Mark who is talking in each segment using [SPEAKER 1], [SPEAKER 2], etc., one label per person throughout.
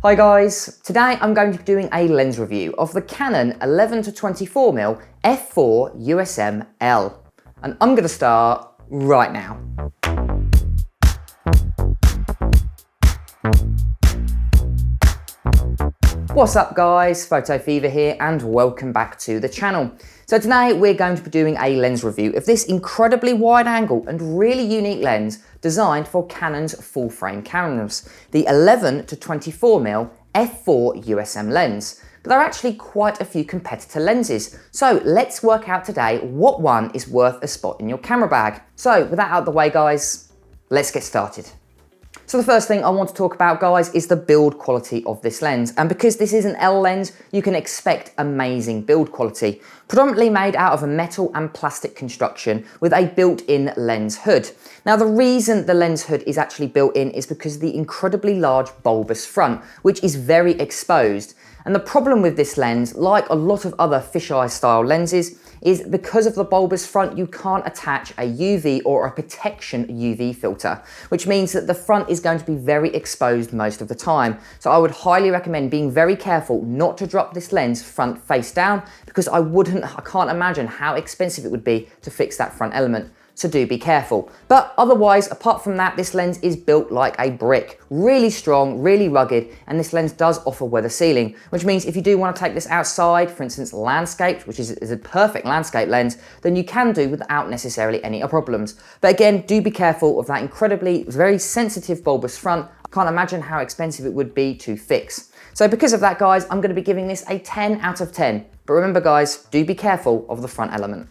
[SPEAKER 1] Hi guys, today I'm going to be doing a lens review of the Canon 11-24mm f4 USM L, and I'm going to start right now. What's up guys, Photo Fever here and welcome back to the channel. So today we're going to be doing a lens review of this incredibly wide angle and really unique lens designed for Canon's full frame cameras, the 11-24mm f4 USM lens. But there are actually quite a few competitor lenses, so let's work out today what one is worth a spot in your camera bag. So with that out of the way guys, let's get started. So the first thing I want to talk about guys is the build quality of this lens, and because this is an L lens you can expect amazing build quality. Predominantly made out of a metal and plastic construction with a built-in lens hood. Now the reason the lens hood is actually built in is because of the incredibly large bulbous front, which is very exposed. And the problem with this lens, like a lot of other fisheye style lenses, is because of the bulbous front you can't attach a UV or a protection UV filter, which means that the front is going to be very exposed most of the time. So I would highly recommend being very careful not to drop this lens front face down, because I can't imagine how expensive it would be to fix that front element. So do be careful. But otherwise, apart from that, this lens is built like a brick. Really strong, really rugged, and this lens does offer weather sealing, which means if you do want to take this outside, for instance, landscapes, which is a perfect landscape lens, then you can do without necessarily any problems. But again, do be careful of that incredibly, very sensitive bulbous front. I can't imagine how expensive it would be to fix. So because of that, guys, I'm going to be giving this a 10 out of 10. But remember, guys, do be careful of the front element.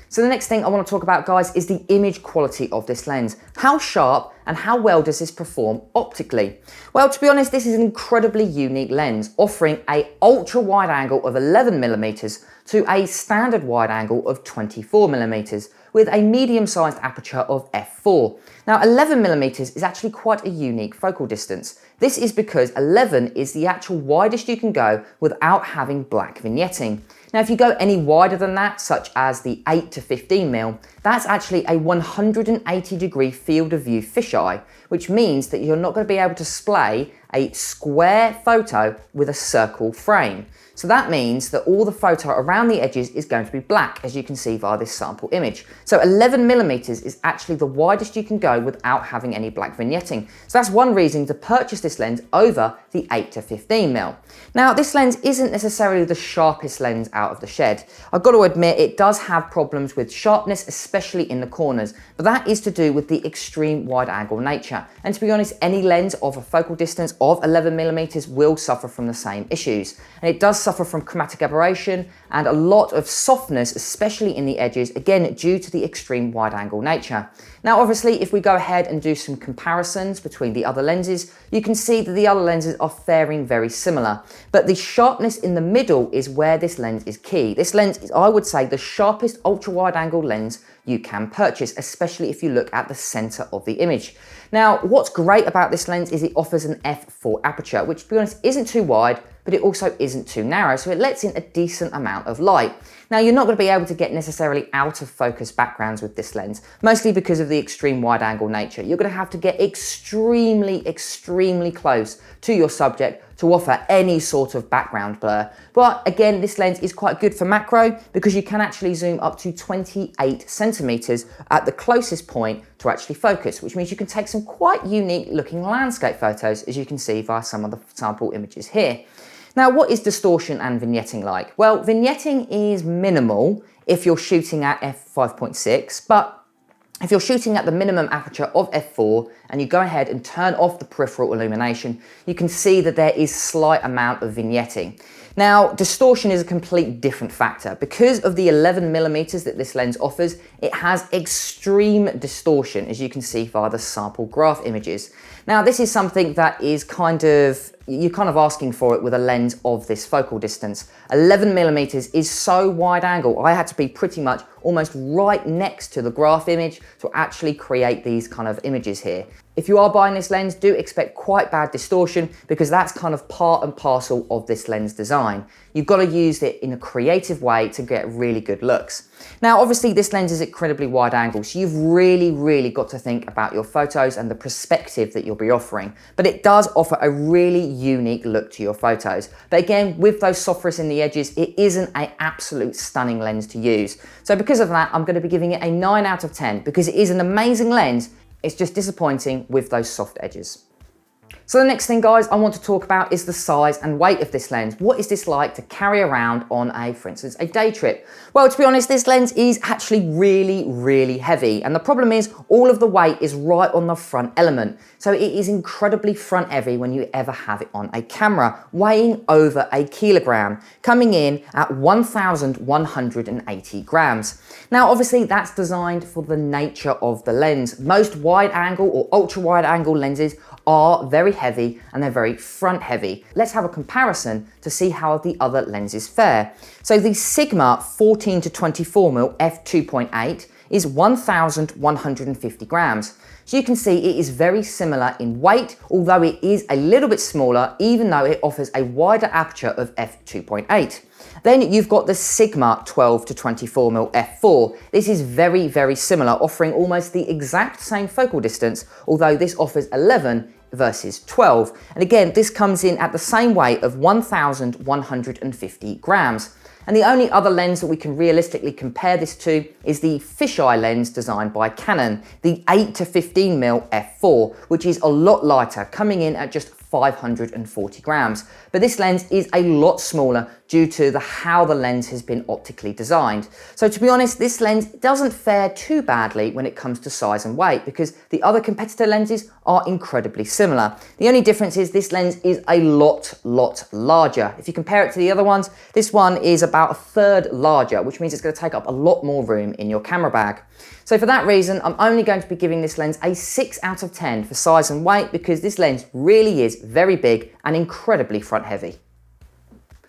[SPEAKER 1] So the next thing I want to talk about guys is the image quality of this lens. How sharp and how well does this perform optically? Well, to be honest, this is an incredibly unique lens, offering a ultra wide angle of 11mm to a standard wide angle of 24mm with a medium sized aperture of f4. Now 11mm is actually quite a unique focal distance. This is because 11 is the actual widest you can go without having black vignetting. Now if you go any wider than that, such as the 8-15mm, that's actually a 180-degree field of view fisheye, which means that you're not going to be able to display a square photo with a circle frame. So that means that all the photo around the edges is going to be black, as you can see via this sample image. So 11mm is actually the widest you can go without having any black vignetting. So that's one reason to purchase this lens over the 8-15mm. Now this lens isn't necessarily the sharpest lens out of the shed. I've got to admit it does have problems with sharpness, especially in the corners, but that is to do with the extreme wide angle nature. And to be honest, any lens of a focal distance of 11mm will suffer from the same issues. And it does suffer from chromatic aberration and a lot of softness, especially in the edges, again due to the extreme wide angle nature. Now obviously if we go ahead and do some comparisons between the other lenses, you can see that the other lenses are faring very similar, but the sharpness in the middle is where this lens is key. This lens is, I would say, the sharpest ultra wide angle lens you can purchase, especially if you look at the center of the image. Now what's great about this lens is it offers an f4 aperture, which to be honest isn't too wide, but it also isn't too narrow, so it lets in a decent amount of light. Now you're not going to be able to get necessarily out of focus backgrounds with this lens, mostly because of the extreme wide angle nature. You're going to have to get extremely close to your subject to offer any sort of background blur. But again, this lens is quite good for macro because you can actually zoom up to 28 centimeters at the closest point to actually focus, which means you can take some quite unique looking landscape photos, as you can see via some of the sample images here. Now, what is distortion and vignetting like? Well, vignetting is minimal if you're shooting at f5.6, but if you're shooting at the minimum aperture of f4 and you go ahead and turn off the peripheral illumination, you can see that there is slight amount of vignetting. Now, distortion is a complete different factor. Because of the 11mm that this lens offers, it has extreme distortion, as you can see via the sample graph images. Now, this is something that is you're kind of asking for it with a lens of this focal distance. 11mm is so wide angle, I had to be pretty much almost right next to the graph image to actually create these kind of images here. If you are buying this lens, do expect quite bad distortion because that's kind of part and parcel of this lens design. you've got to use it in a creative way to get really good looks. Now, obviously this lens is incredibly wide angle, so you've really got to think about your photos and the perspective that you'll be offering. But it does offer a really unique look to your photos. But again, with those softness in the edges, it isn't an absolute stunning lens to use. So because of that, I'm going to be giving it a 9 out of 10 because it is an amazing lens. It's just disappointing with those soft edges. So the next thing, guys, I want to talk about is the size and weight of this lens. What is this like to carry around on for instance, a day trip? Well, to be honest, this lens is actually really heavy. And the problem is all of the weight is right on the front element. So it is incredibly front heavy when you ever have it on a camera, weighing over a kilogram, coming in at 1,180 grams. Now, obviously that's designed for the nature of the lens. Most wide angle or ultra wide angle lenses are very heavy and they're very front heavy. Let's have a comparison to see how the other lenses fare. So the Sigma 14-24mm f2.8 is 1,150 grams. So you can see it is very similar in weight, although it is a little bit smaller, even though it offers a wider aperture of f2.8. Then you've got the Sigma 12-24mm f4. This is very similar, offering almost the exact same focal distance, although this offers 11 versus 12. And again, this comes in at the same weight of 1,150 grams. And the only other lens that we can realistically compare this to is the fisheye lens designed by Canon, the 8-15mm f4, which is a lot lighter, coming in at just 540 grams. But this lens is a lot smaller due to how the lens has been optically designed. So to be honest, this lens doesn't fare too badly when it comes to size and weight because the other competitor lenses are incredibly similar. The only difference is this lens is a lot larger. If you compare it to the other ones, this one is about a third larger, which means it's going to take up a lot more room in your camera bag. So for that reason, I'm only going to be giving this lens a 6 out of 10 for size and weight because this lens really is very big and incredibly front heavy.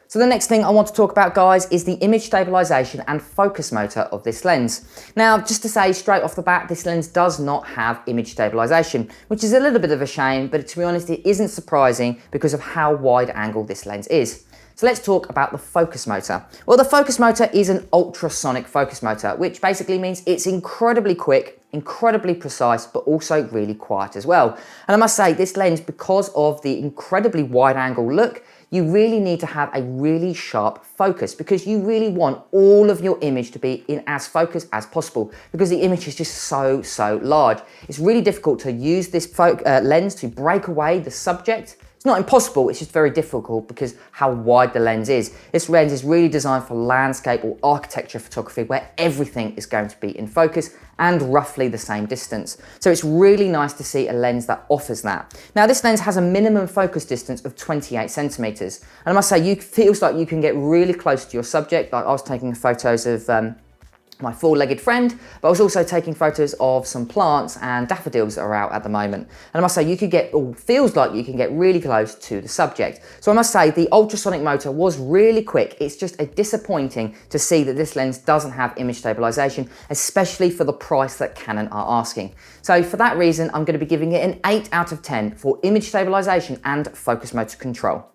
[SPEAKER 1] So the next thing I want to talk about, guys, is the image stabilization and focus motor of this lens. Now, just to say straight off the bat, this lens does not have image stabilization, which is a little bit of a shame, but to be honest, it isn't surprising because of how wide angle this lens is. So let's talk about the focus motor. Well, the focus motor is an ultrasonic focus motor, which basically means it's incredibly quick, incredibly precise, but also really quiet as well. And I must say, this lens, because of the incredibly wide angle look, you really need to have a really sharp focus because you really want all of your image to be in as focused as possible because the image is just so large. It's really difficult to use this lens to break away the subject. It's not impossible, it's just very difficult because how wide the lens is. This lens is really designed for landscape or architecture photography where everything is going to be in focus and roughly the same distance. So it's really nice to see a lens that offers that. Now this lens has a minimum focus distance of 28 centimeters. And I must say, it feels like you can get really close to your subject. Like I was taking photos of my four-legged friend, but I was also taking photos of some plants and daffodils that are out at the moment. And I must say, you could get, or feels like you can get really close to the subject. So I must say the ultrasonic motor was really quick. It's just disappointing to see that this lens doesn't have image stabilization, especially for the price that Canon are asking. So for that reason, I'm going to be giving it an 8 out of 10 for image stabilization and focus motor control.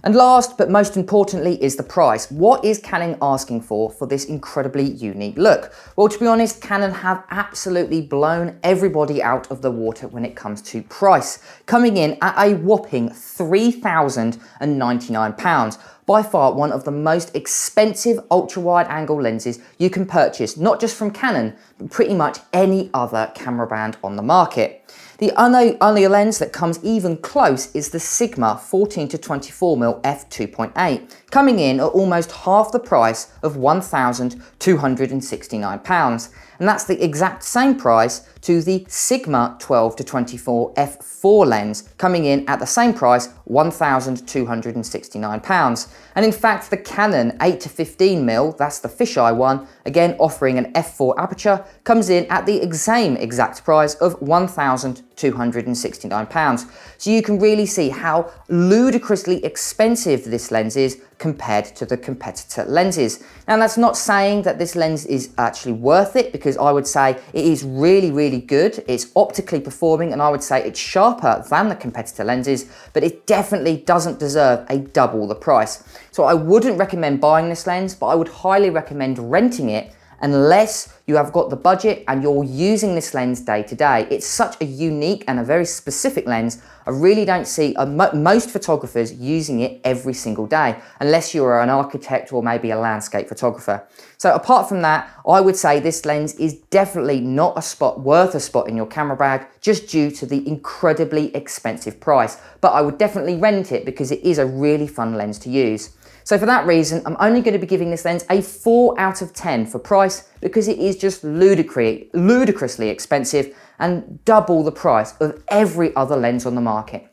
[SPEAKER 1] And last but most importantly is the price. What is Canon asking for this incredibly unique look? Well, to be honest, Canon have absolutely blown everybody out of the water when it comes to price, coming in at a whopping £3,099. By far one of the most expensive ultra-wide angle lenses you can purchase, not just from Canon, but pretty much any other camera brand on the market. The only lens that comes even close is the Sigma 14-24mm f2.8, coming in at almost half the price of £1,269. And that's the exact same price to the Sigma 12-24 f4 lens, coming in at the same price, £1,269. And in fact, the Canon 8-15mm, that's the fisheye one, again offering an f4 aperture, comes in at the same exact price of £1,269. So you can really see how ludicrously expensive this lens is compared to the competitor lenses. Now that's not saying that this lens is actually worth it, because because I would say it is really, really good. It's optically performing, and I would say it's sharper than the competitor lenses, but it definitely doesn't deserve a double the price. So I wouldn't recommend buying this lens, but I would highly recommend renting it unless you have got the budget and you're using this lens day to day. It's such a unique and a very specific lens. I really don't see most photographers using it every single day, unless you're an architect or maybe a landscape photographer. So apart from that, I would say this lens is definitely not worth a spot in your camera bag, just due to the incredibly expensive price. But I would definitely rent it because it is a really fun lens to use. So for that reason, I'm only going to be giving this lens a 4 out of 10 for price, because it is just ludicrously expensive and double the price of every other lens on the market.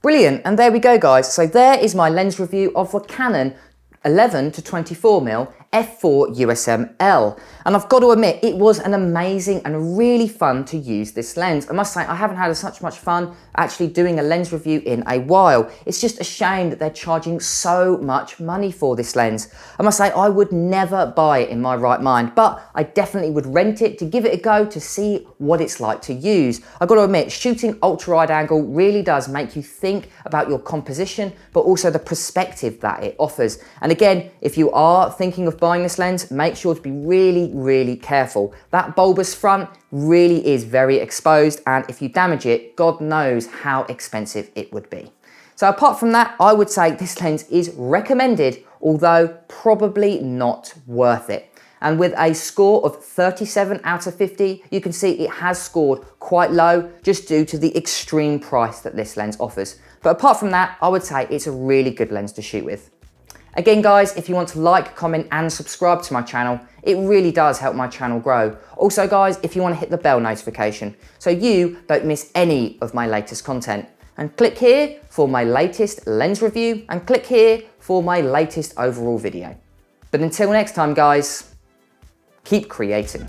[SPEAKER 1] Brilliant, and there we go guys. So there is my lens review of the Canon 11-24mm f4 USM L, and I've got to admit it was an amazing and really fun to use this lens. I must say I haven't had such much fun actually doing a lens review in a while. It's just a shame that they're charging so much money for this lens. I must say I would never buy it in my right mind, but I definitely would rent it to give it a go to see what it's like to use. I've got to admit, shooting ultra wide angle really does make you think about your composition, but also the perspective that it offers. And again, if you are thinking of buying this lens, make sure to be really, really careful. That bulbous front really is very exposed, and if you damage it, God knows how expensive it would be. So apart from that, I would say this lens is recommended, although probably not worth it. And with a score of 37 out of 50, you can see it has scored quite low just due to the extreme price that this lens offers. But apart from that, I would say it's a really good lens to shoot with. Again guys, if you want to like, comment and subscribe to my channel, it really does help my channel grow. Also guys, if you want to hit the bell notification so you don't miss any of my latest content. And click here for my latest lens review, and click here for my latest overall video. But until next time guys, keep creating.